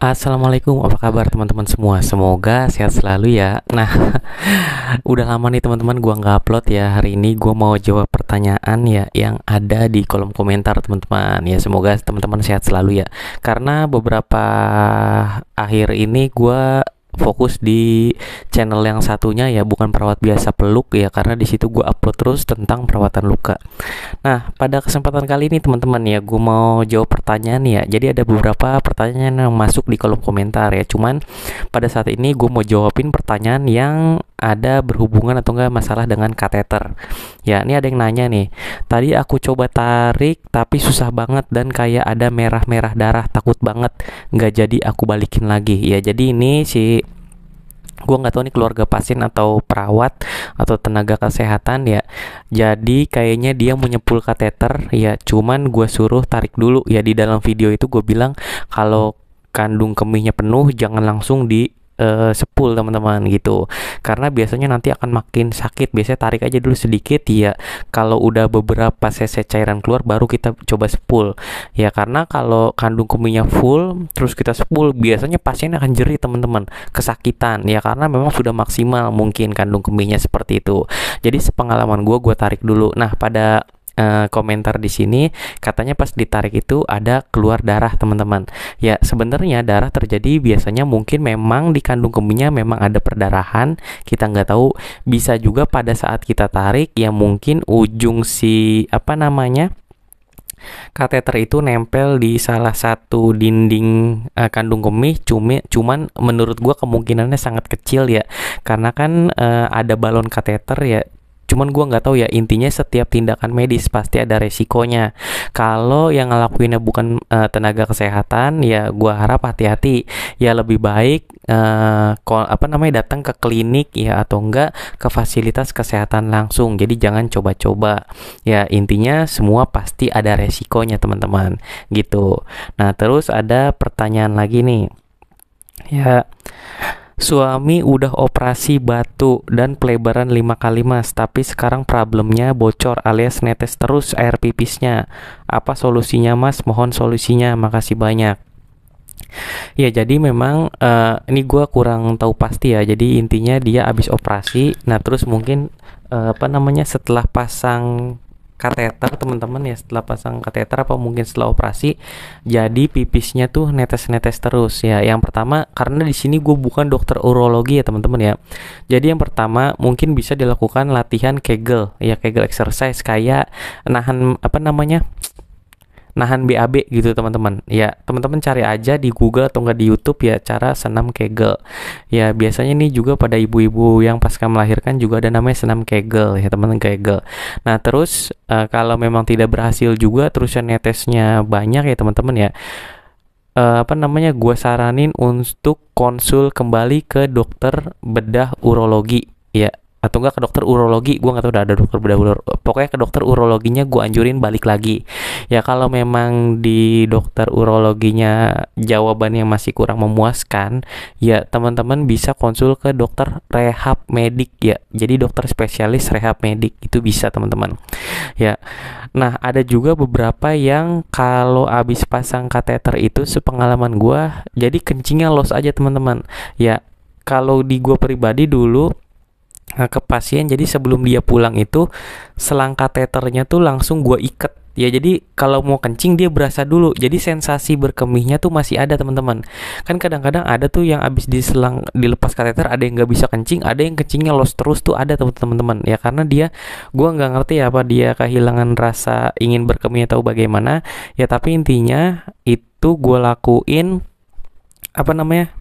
Assalamualaikum, apa kabar teman-teman semua? Semoga sehat selalu ya. Nah, udah lama nih teman-teman gua nggak upload ya. Hari ini gua mau jawab pertanyaan ya yang ada di kolom komentar teman-teman. Ya semoga teman-teman sehat selalu ya. Karena beberapa akhir ini gua fokus di channel yang satunya ya, bukan perawat biasa peluk ya, karena di situ gue upload terus tentang perawatan luka. Nah, pada kesempatan kali ini teman-teman ya, gue mau jawab pertanyaan ya. Jadi ada beberapa pertanyaan yang masuk di kolom komentar ya. Cuman pada saat ini gue mau jawabin pertanyaan yang ada berhubungan atau enggak masalah dengan kateter. Ya, ini ada yang nanya nih. Tadi aku coba tarik tapi susah banget dan kayak ada merah-merah darah, takut banget nggak jadi aku balikin lagi. Ya, jadi ini si gue nggak tahu nih keluarga pasien atau perawat atau tenaga kesehatan ya, jadi kayaknya dia mau nyepul kateter ya, cuman gue suruh tarik dulu ya. Di dalam video itu gue bilang kalau kandung kemihnya penuh jangan langsung di sepul teman-teman gitu, karena biasanya nanti akan makin sakit. Biasanya tarik aja dulu sedikit ya, kalau udah beberapa cc cairan keluar baru kita coba sepul ya, karena kalau kandung kemihnya full terus kita sepul biasanya pasien akan jerit teman-teman, kesakitan ya, karena memang sudah maksimal mungkin kandung kemihnya seperti itu. Jadi sepengalaman gue tarik dulu. Nah, pada komentar di sini katanya pas ditarik itu ada keluar darah teman-teman. Ya sebenarnya darah terjadi biasanya mungkin memang di kandung kemihnya memang ada perdarahan, kita nggak tahu. Bisa juga pada saat kita tarik ya mungkin ujung si kateter itu nempel di salah satu dinding kandung kemih. Cuman menurut gua kemungkinannya sangat kecil ya, karena kan ada balon kateter ya. Cuman gua nggak tahu ya, intinya setiap tindakan medis pasti ada resikonya. Kalau yang ngelakuinnya bukan tenaga kesehatan ya gua harap hati-hati ya. Lebih baik datang ke klinik ya, atau enggak ke fasilitas kesehatan langsung. Jadi jangan coba-coba ya, intinya semua pasti ada resikonya teman-teman gitu. Nah, terus ada pertanyaan lagi nih ya. Suami udah operasi batu dan pelebaran 5 kali mas, tapi sekarang problemnya bocor alias netes terus air pipisnya. Apa solusinya mas? Mohon solusinya, makasih banyak. Ya jadi memang ini gue kurang tahu pasti ya. Jadi intinya dia habis operasi. Nah terus mungkin setelah pasang kateter teman-teman ya, setelah pasang kateter apa mungkin setelah operasi, jadi pipisnya tuh netes-netes terus ya. Yang pertama, karena di sini gue bukan dokter urologi ya teman-teman ya, jadi yang pertama mungkin bisa dilakukan latihan Kegel ya, Kegel exercise, kayak nahan nahan BAB gitu teman-teman ya. Teman-teman cari aja di Google atau enggak di YouTube ya, cara senam Kegel ya. Biasanya nih juga pada ibu-ibu yang pasca melahirkan juga ada namanya senam Kegel ya teman-teman, Kegel. Nah terus kalau memang tidak berhasil juga terus netesnya banyak ya teman-teman ya, gue saranin untuk konsul kembali ke dokter bedah urologi ya, atau enggak ke dokter urologi. Gue nggak tahu udah ada dokter bedah urologi, pokoknya ke dokter urologinya gue anjurin balik lagi ya. Kalau memang di dokter urologinya jawabannya masih kurang memuaskan ya, teman-teman bisa konsul ke dokter rehab medik ya. Jadi dokter spesialis rehab medik itu bisa teman-teman ya. Nah ada juga beberapa yang kalau abis pasang kateter itu sepengalaman gue jadi kencingnya los aja teman-teman ya. Kalau di gue pribadi dulu ke pasien, jadi sebelum dia pulang itu selang kateternya tuh langsung gue iket ya. Jadi kalau mau kencing dia berasa dulu, jadi sensasi berkemihnya tuh masih ada teman-teman. Kan kadang-kadang ada tuh yang abis diselang dilepas kateter ada yang nggak bisa kencing, ada yang kencingnya los terus tuh ada teman-teman ya, karena gue nggak ngerti apa dia kehilangan rasa ingin berkemih atau bagaimana ya. Tapi intinya itu gue lakuin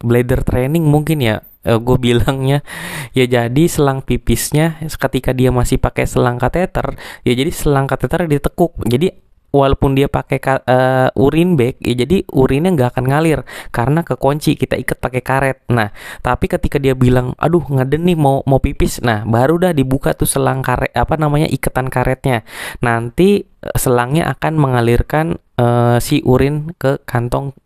bladder training mungkin ya, gue bilangnya ya. Jadi selang pipisnya ketika dia masih pakai selang kateter ya, jadi selang kateter ditekuk. Jadi walaupun dia pakai urin bag ya, jadi urinnya nggak akan ngalir karena kekunci, kita ikat pakai karet. Nah tapi ketika dia bilang aduh ngaden nih mau pipis, nah baru dah dibuka tuh selang karet ikatan karetnya. Nanti selangnya akan mengalirkan si urin ke kantong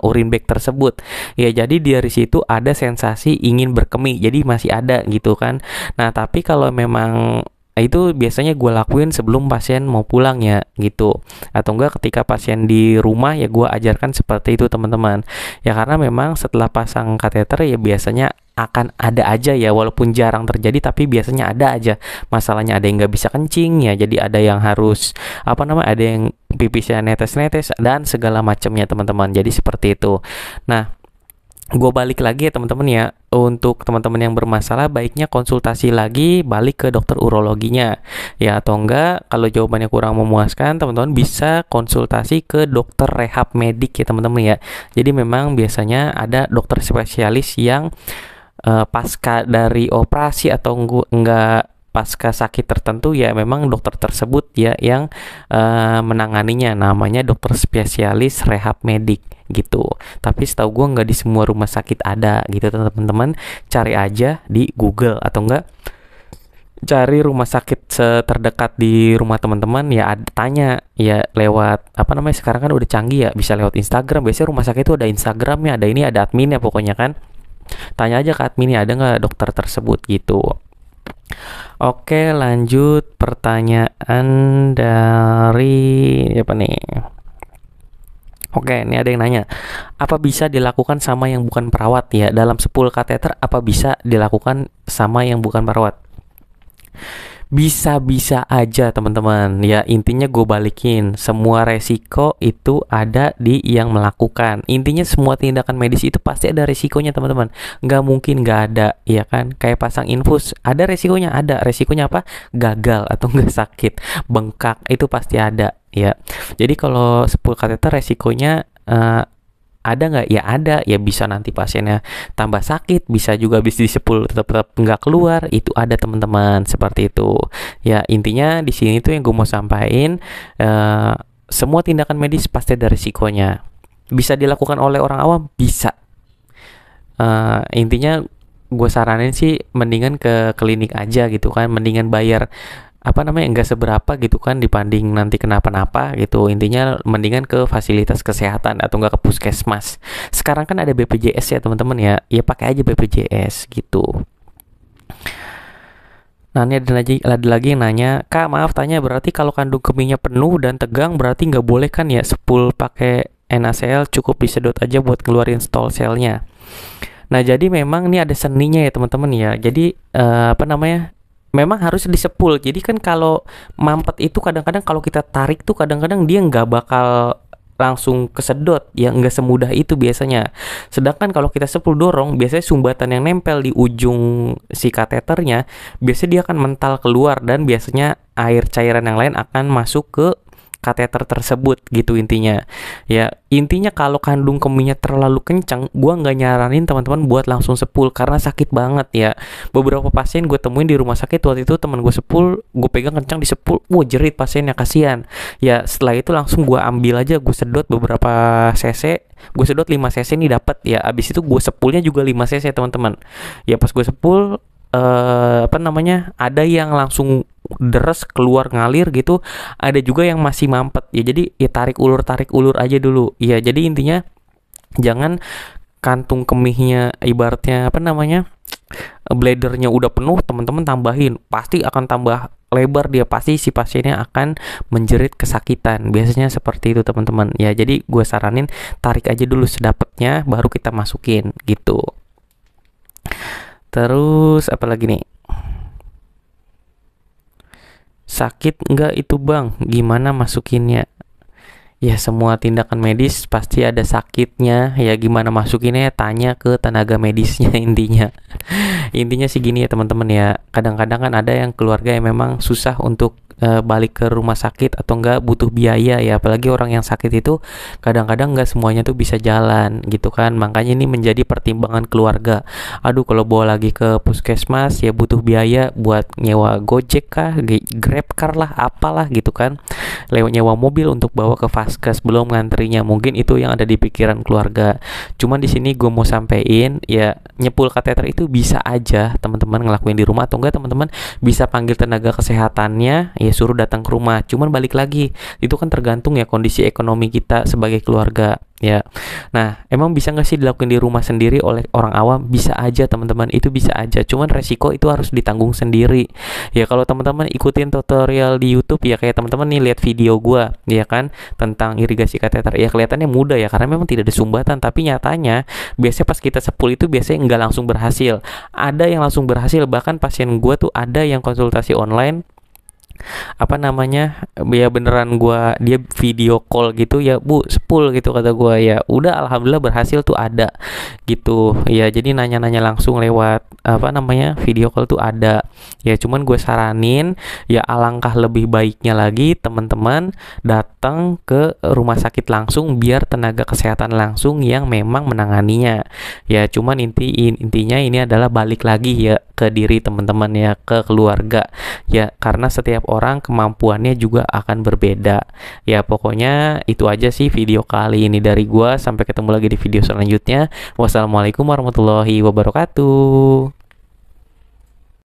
urin bag tersebut ya. Jadi dari situ ada sensasi ingin berkemih, jadi masih ada gitu kan. Nah tapi kalau memang itu biasanya gue lakuin sebelum pasien mau pulang ya gitu, atau enggak ketika pasien di rumah ya gue ajarkan seperti itu teman-teman ya, karena memang setelah pasang kateter ya biasanya akan ada aja ya, walaupun jarang terjadi tapi biasanya ada aja masalahnya, ada yang nggak bisa kencing ya, jadi ada yang harus ada yang pipisnya netes-netes dan segala macamnya teman-teman, jadi seperti itu. Nah, gue balik lagi ya teman-teman ya, untuk teman-teman yang bermasalah baiknya konsultasi lagi, balik ke dokter urologinya ya, atau enggak kalau jawabannya kurang memuaskan teman-teman bisa konsultasi ke dokter rehab medik ya teman-teman ya. Jadi memang biasanya ada dokter spesialis yang pasca dari operasi atau enggak pasca sakit tertentu ya, memang dokter tersebut ya yang menanganinya, namanya dokter spesialis rehab medik gitu. Tapi setahu gue nggak di semua rumah sakit ada gitu teman-teman, cari aja di Google atau enggak cari rumah sakit terdekat di rumah teman-teman ya, tanya ya lewat sekarang kan udah canggih ya, bisa lewat Instagram. Biasanya rumah sakit itu ada Instagramnya, ada ini, ada adminnya pokoknya kan, tanya aja ke adminnya ada nggak dokter tersebut gitu. Oke, lanjut pertanyaan dari apa nih? Oke, ini ada yang nanya, apa bisa dilakukan sama yang bukan perawat ya? Dalam 10 kateter apa bisa dilakukan sama yang bukan perawat? Bisa-bisa aja teman-teman ya, intinya gue balikin, semua resiko itu ada di yang melakukan. Intinya semua tindakan medis itu pasti ada resikonya teman-teman, nggak mungkin nggak ada ya kan. Kayak pasang infus ada resikonya, apa? Gagal atau nggak sakit, bengkak, itu pasti ada ya. Jadi kalau 10 kateter resikonya ada nggak? Ya ada, ya bisa nanti pasiennya tambah sakit, bisa juga habis di 10 tetap nggak keluar, itu ada teman-teman, seperti itu. Ya intinya di sini tuh yang gue mau sampaikan, semua tindakan medis pasti ada risikonya. Bisa dilakukan oleh orang awam, bisa. Intinya gue saranin sih mendingan ke klinik aja gitu kan, mendingan bayar enggak seberapa gitu kan dibanding nanti kenapa-napa gitu. Intinya mendingan ke fasilitas kesehatan atau enggak ke puskesmas. Sekarang kan ada BPJS ya teman-teman ya, ya pakai aja BPJS gitu. Nah ini ada lagi yang nanya, Kak maaf tanya, berarti kalau kandung kemihnya penuh dan tegang berarti nggak boleh kan ya sepul pakai NaCl, cukup disedot aja buat ngeluarin stol selnya. Nah jadi memang ini ada seninya ya teman-teman ya, jadi memang harus disepul. Jadi kan kalau mampet itu kadang-kadang kalau kita tarik tuh kadang-kadang dia nggak bakal langsung kesedot ya, nggak semudah itu biasanya. Sedangkan kalau kita sepul dorong, biasanya sumbatan yang nempel di ujung si kateternya biasanya dia akan mental keluar, dan biasanya air cairan yang lain akan masuk ke kateter tersebut gitu intinya. Ya intinya kalau kandung kemihnya terlalu kencang, gua nggak nyaranin teman-teman buat langsung sepul karena sakit banget ya. Beberapa pasien gue temuin di rumah sakit waktu itu, teman gue sepul, gue pegang kencang di sepul, jerit pasiennya, kasihan. Ya setelah itu langsung gue ambil aja, gue sedot beberapa cc, gue sedot 5 cc nih dapat ya. Abis itu gue sepulnya juga 5 cc teman-teman. Ya pas gue sepul ada yang langsung deres keluar ngalir gitu, ada juga yang masih mampet ya. Jadi ya tarik ulur aja dulu ya. Jadi intinya jangan kantung kemihnya ibaratnya bladernya udah penuh, teman-teman tambahin, pasti akan tambah lebar dia, pasti si pasiennya akan menjerit kesakitan, biasanya seperti itu teman-teman ya. Jadi gue saranin tarik aja dulu sedapatnya baru kita masukin gitu. Terus apa lagi nih? Sakit enggak itu bang? Gimana masukinnya? Ya semua tindakan medis pasti ada sakitnya ya, gimana masukinnya tanya ke tenaga medisnya intinya. Intinya sih gini ya teman-teman ya, kadang-kadang kan ada yang keluarga yang memang susah untuk balik ke rumah sakit atau enggak butuh biaya ya, apalagi orang yang sakit itu kadang-kadang enggak semuanya tuh bisa jalan gitu kan. Makanya ini menjadi pertimbangan keluarga, aduh kalau bawa lagi ke puskesmas ya butuh biaya buat nyewa Gojek kah, Grab car lah, apalah gitu kan, lewat nyewa mobil untuk bawa ke vaskes belum ngantrinya. Mungkin itu yang ada di pikiran keluarga. Cuman di sini gue mau sampein ya, nyepul kateter itu bisa aja teman-teman ngelakuin di rumah, atau enggak teman-teman bisa panggil tenaga kesehatannya ya, suruh datang ke rumah. Cuman balik lagi, itu kan tergantung ya kondisi ekonomi kita sebagai keluarga ya. Nah, emang bisa nggak sih dilakukan di rumah sendiri oleh orang awam? Bisa aja teman-teman, itu bisa aja. Cuman resiko itu harus ditanggung sendiri. Ya kalau teman-teman ikutin tutorial di YouTube ya kayak teman-teman nih lihat video gua, ya kan, tentang irigasi kateter. Ya kelihatannya mudah ya karena memang tidak ada sumbatan, tapi nyatanya biasanya pas kita sepul itu biasanya nggak langsung berhasil. Ada yang langsung berhasil, bahkan pasien gua tuh ada yang konsultasi online apa namanya ya beneran gua dia video call gitu ya bu sepul gitu kata gua ya udah alhamdulillah berhasil tuh ada gitu ya. Jadi nanya-nanya langsung lewat apa namanya video call tuh ada ya. Cuman gue saranin ya alangkah lebih baiknya lagi teman-teman datang ke rumah sakit langsung biar tenaga kesehatan langsung yang memang menanganinya ya. Cuman intinya ini adalah balik lagi ya ke diri teman-teman ya, ke keluarga ya, karena setiap orang kemampuannya juga akan berbeda ya. Pokoknya itu aja sih video kali ini dari gua. Sampai ketemu lagi di video selanjutnya. Wassalamualaikum warahmatullahi wabarakatuh.